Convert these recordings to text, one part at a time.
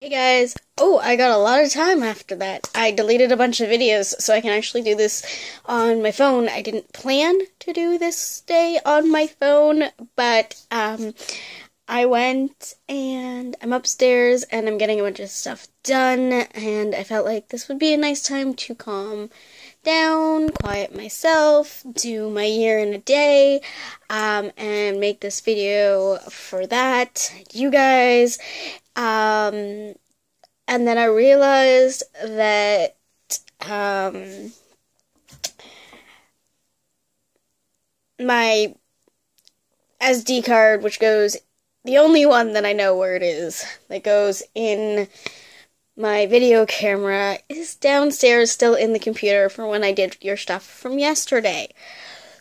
Hey guys. Oh, I got a lot of time after that. I deleted a bunch of videos so I can actually do this on my phone. I didn't plan to do this day on my phone, but I went and I'm upstairs and I'm getting a bunch of stuff done, and I felt like this would be a nice time to calm down, quiet myself, do my year in a day, and make this video for that, you guys. And then I realized that, my SD card, which goes, the only one that I know where it is, that goes in my video camera, is downstairs still in the computer from when I did your stuff from yesterday.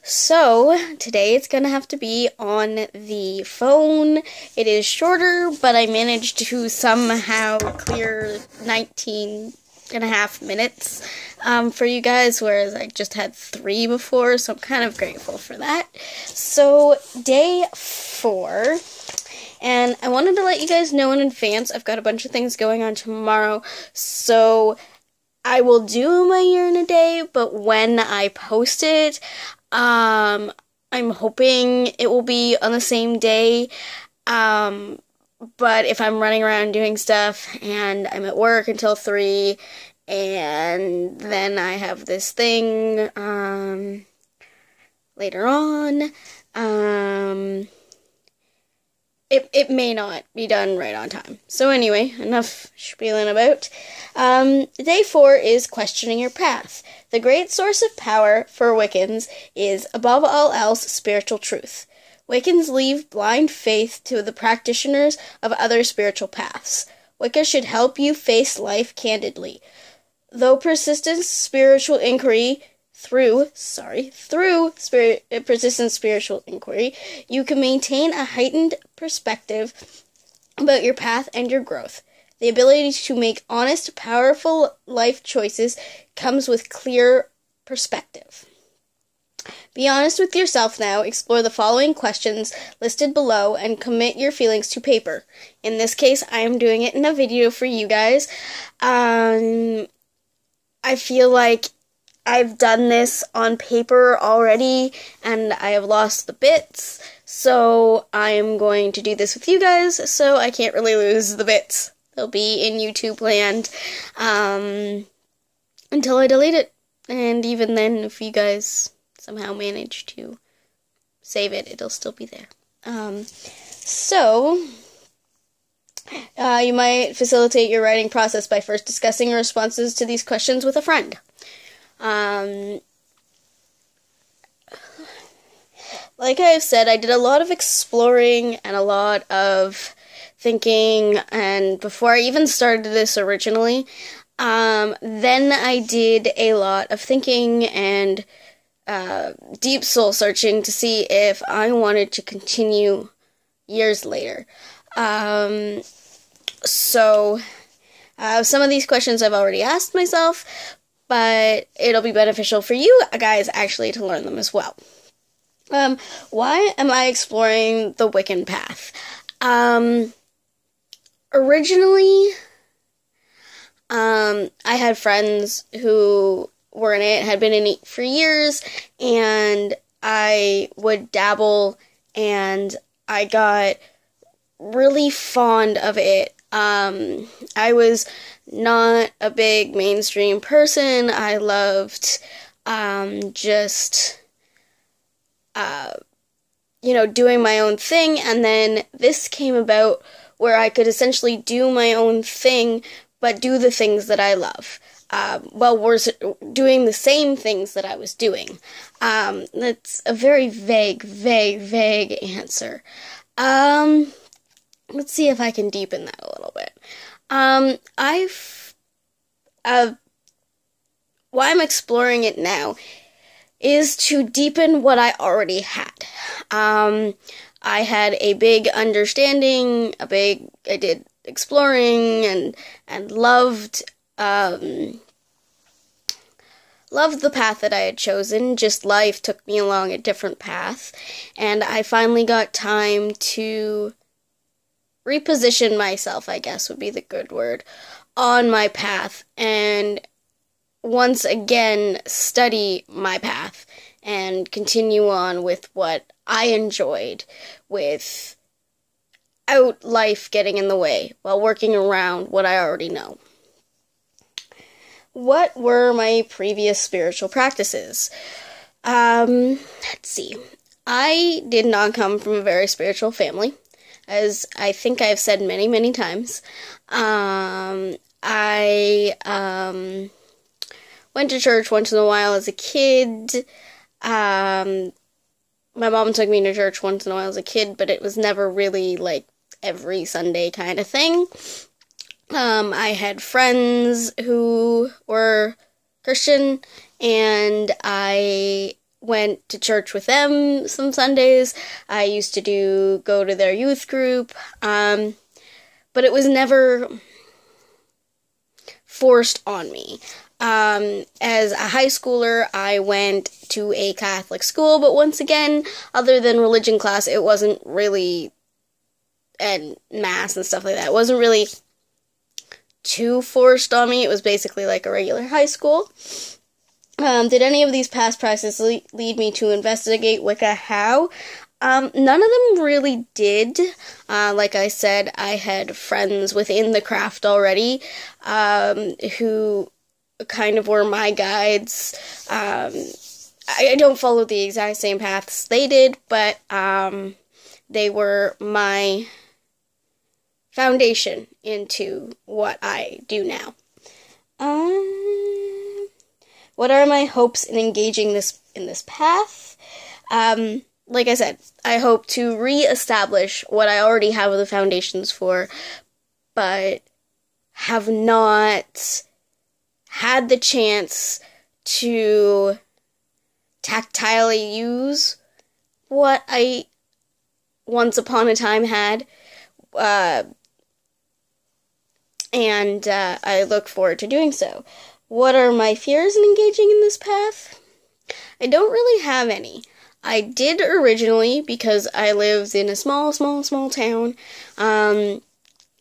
So, today it's gonna have to be on the phone. It is shorter, but I managed to somehow clear 19 and a half minutes for you guys, whereas I just had 3 before, so I'm kind of grateful for that. So, day 4, and I wanted to let you guys know in advance, I've got a bunch of things going on tomorrow, so I will do my year in a day, but when I post it, I'm hoping it will be on the same day, but if I'm running around doing stuff and I'm at work until 3, and then I have this thing, later on, it may not be done right on time. So anyway, enough spieling about. Day 4 is questioning your path. The great source of power for Wiccans is, above all else, spiritual truth. Wiccans leave blind faith to the practitioners of other spiritual paths. Wicca should help you face life candidly. Through persistent spiritual inquiry, you can maintain a heightened perspective about your path and your growth. The ability to make honest, powerful life choices comes with clear perspective. Be honest with yourself now. Explore the following questions listed below and commit your feelings to paper. In this case, I am doing it in a video for you guys. I feel like I've done this on paper already, and I have lost the bits, so I'm going to do this with you guys, so I can't really lose the bits. They'll be in YouTube land, until I delete it, and even then, if you guys somehow manage to save it, it'll still be there. You might facilitate your writing process by first discussing your responses to these questions with a friend. Like I've said, I did a lot of exploring and a lot of thinking, and before I even started this originally, then I did a lot of thinking and deep soul searching to see if I wanted to continue years later. Some of these questions I've already asked myself, but it'll be beneficial for you guys actually to learn them as well. Why am I exploring the Wiccan path? Originally, I had friends who were in it, had been in it for years, and I would dabble, and I got really fond of it. I was not a big mainstream person. I loved, doing my own thing, and then this came about where I could essentially do my own thing, but do the things that I love. We're doing the same things that I was doing. That's a very vague answer. Let's see if I can deepen that a little bit. Why I'm exploring it now is to deepen what I already had. I had a big understanding, I did exploring and loved the path that I had chosen. Just life took me along a different path, and I finally got time to reposition myself, I guess would be the good word, on my path, and once again study my path and continue on with what I enjoyed, without life getting in the way while working around what I already know. What were my previous spiritual practices? Let's see. I did not come from a very spiritual family, as I think I've said many, many times. I went to church once in a while as a kid. My mom took me to church once in a while as a kid, but it was never really like every Sunday kind of thing. I had friends who were Christian, and I went to church with them some Sundays. I used to go to their youth group, but it was never forced on me. As a high schooler, I went to a Catholic school, but once again, other than religion class, it wasn't really, and mass and stuff like that, it wasn't really too forced on me. It was basically like a regular high school. Did any of these past practices lead me to investigate Wicca? How? None of them really did. Like I said, I had friends within the craft already, who kind of were my guides. I don't follow the exact same paths they did, but they were my foundation into what I do now. What are my hopes in engaging in this path? Like I said, I hope to re-establish what I already have the foundations for, but have not had the chance to tactilely use what I once upon a time had. And I look forward to doing so. What are my fears in engaging in this path? I don't really have any. I did originally, because I lived in a small town, and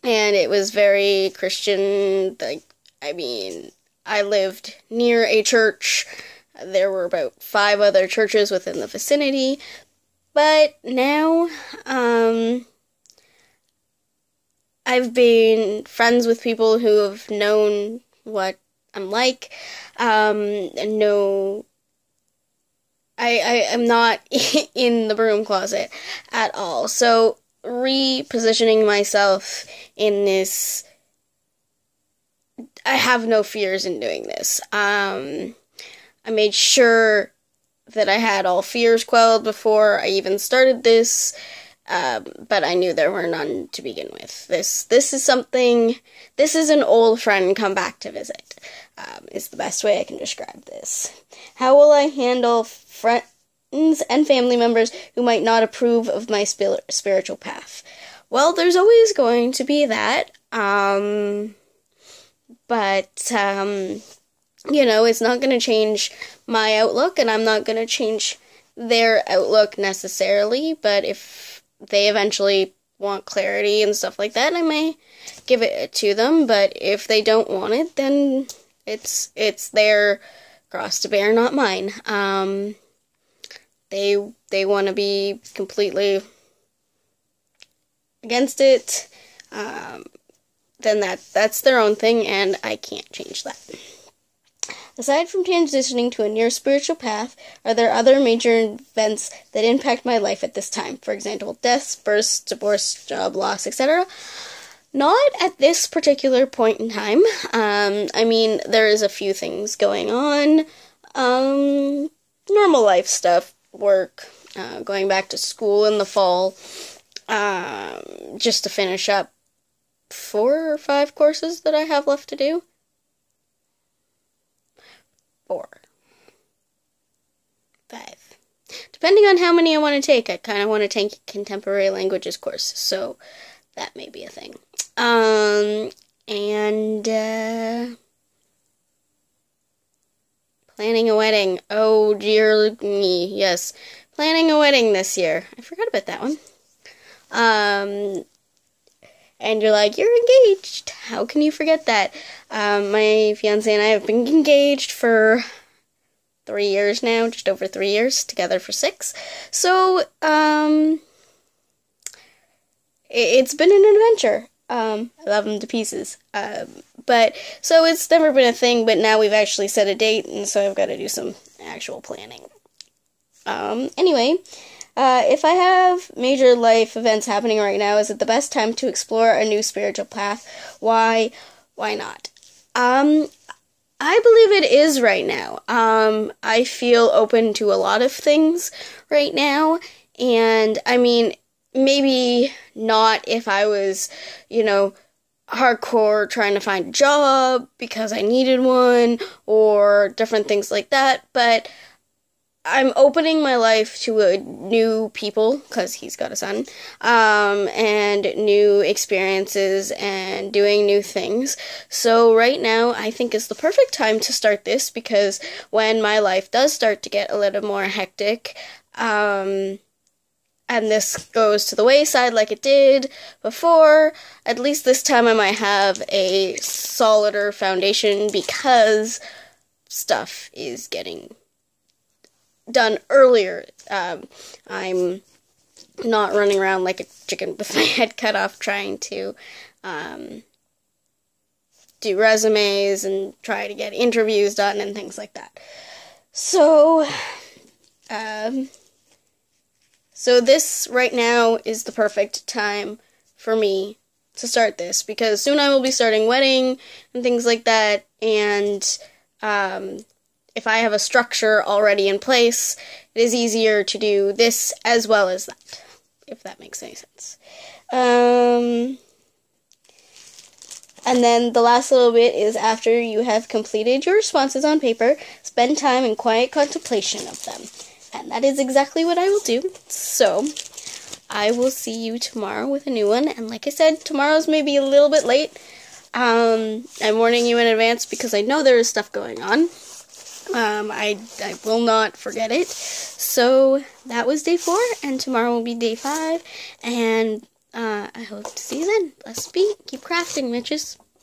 it was very Christian. I lived near a church. There were about 5 other churches within the vicinity, but now, I've been friends with people who have known what I'm like, no, I am not in the broom closet at all, so repositioning myself in this, I have no fears in doing this. I made sure that I had all fears quelled before I even started this, but I knew there were none to begin with. This is an old friend come back to visit, is the best way I can describe this. How will I handle friends and family members who might not approve of my spiritual path? Well, there's always going to be that, but it's not going to change my outlook, and I'm not going to change their outlook necessarily, but if they eventually want clarity and stuff like that, I may give it to them, but if they don't want it, then it's their cross to bear, not mine. They want to be completely against it, then that's their own thing, and I can't change that. Aside from transitioning to a near spiritual path, are there other major events that impact my life at this time? For example, deaths, births, divorce, job loss, etc. Not at this particular point in time. There is a few things going on. Normal life stuff, work, going back to school in the fall, just to finish up 4 or 5 courses that I have left to do. 4. 5. Depending on how many I want to take. I kind of want to take a contemporary languages course, so that may be a thing. Planning a wedding. Oh, dear me. Yes. Planning a wedding this year. I forgot about that one. and you're like, you're engaged. How can you forget that? My fiance and I have been engaged for 3 years now, just over 3 years, together for 6. So, it's been an adventure. I love him to pieces. But, so it's never been a thing, but now we've actually set a date, and so I've got to do some actual planning. Anyway, if I have major life events happening right now, is it the best time to explore a new spiritual path? Why not? I believe it is right now. I feel open to a lot of things right now, and I mean, maybe not if I was, hardcore trying to find a job because I needed one, or different things like that, but I'm opening my life to new people, because he's got a son, and new experiences and doing new things. So right now, I think is the perfect time to start this, because when my life does start to get a little more hectic, and this goes to the wayside like it did before, at least this time I might have a solider foundation, because stuff is getting done earlier. I'm not running around like a chicken with my head cut off trying to do resumes and try to get interviews done and things like that. So this right now is the perfect time for me to start this, because soon I will be starting wedding and things like that, and if I have a structure already in place, it is easier to do this as well as that, if that makes any sense. And then the last little bit is, after you have completed your responses on paper, spend time in quiet contemplation of them. And that is exactly what I will do. So, I will see you tomorrow with a new one. And like I said, tomorrow's maybe a little bit late. I'm warning you in advance because I know there is stuff going on. I will not forget it. So, that was day 4, and tomorrow will be day 5. And I hope to see you then. Blessed be. Keep crafting, Mitches.